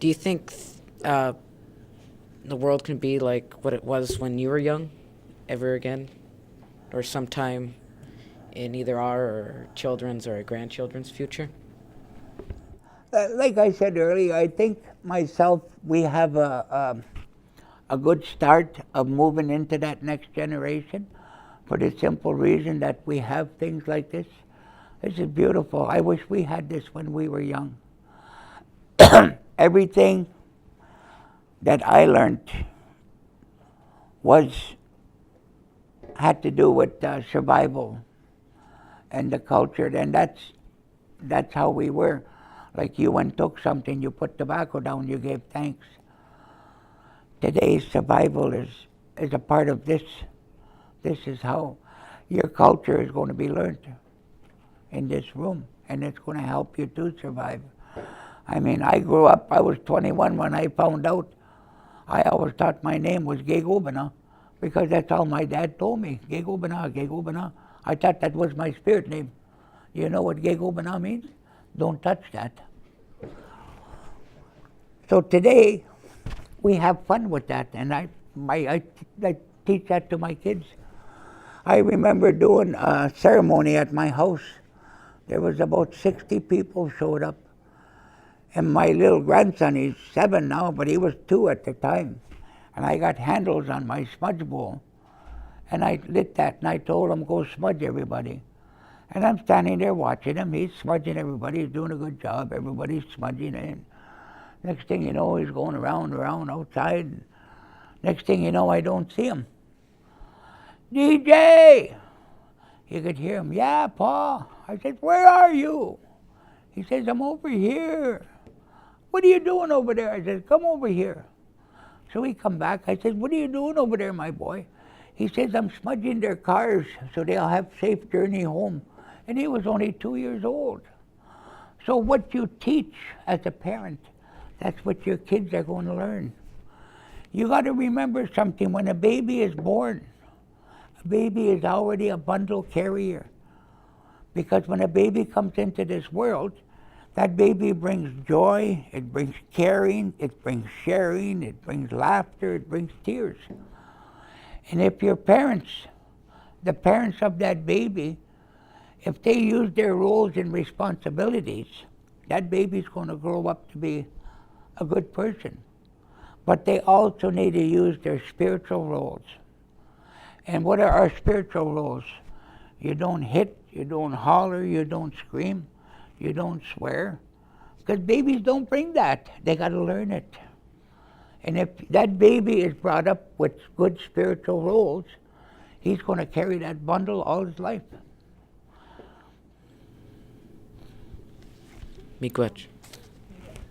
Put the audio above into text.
Do you think the world can be like what it was when you were young ever again? Or sometime in either our or children's or our grandchildren's future? Like I said earlier, I think myself, we have a good start of moving into that next generation for the simple reason that we have things like this. This is beautiful. I wish we had this when we were young. Everything that I learned was had to do with survival and the culture, and that's how we were. Like you went took something, you put tobacco down, you gave thanks. Today's survival is a part of this. This is how your culture is going to be learned in this room, and it's going to help you to survive. I mean, I grew up, I was 21 when I found out. I always thought my name was Gegobana because that's all my dad told me. Gegobana, Gegobana. I thought that was my spirit name. You know what Gegobana means? Don't touch that. So today, we have fun with that, and I teach that to my kids. I remember doing a ceremony at my house. There was about 60 people showed up. And my little grandson, he's 7 now, but he was 2 at the time. And I got handles on my smudge bowl. And I lit that, and I told him, go smudge everybody. And I'm standing there watching him. He's smudging everybody. He's doing a good job. Everybody's smudging in. Next thing you know, he's going around outside. Next thing you know, I don't see him. DJ! You could hear him. Yeah, Pa. I said, where are you? He says, I'm over here. What are you doing over there? I said, come over here. So he come back. I said, what are you doing over there, my boy? He says, I'm smudging their cars so they'll have safe journey home. And he was only 2 years old. So what you teach as a parent, that's what your kids are going to learn. You got to remember something. When a baby is born, a baby is already a bundle carrier. Because when a baby comes into this world, that baby brings joy, it brings caring, it brings sharing, it brings laughter, it brings tears. And if your parents, the parents of that baby, if they use their roles and responsibilities, that baby's going to grow up to be a good person. But they also need to use their spiritual roles. And what are our spiritual roles? You don't hit, you don't holler, you don't scream, you don't swear. Because babies don't bring that. They got to learn it. And if that baby is brought up with good spiritual roles, he's going to carry that bundle all his life. Miigwech.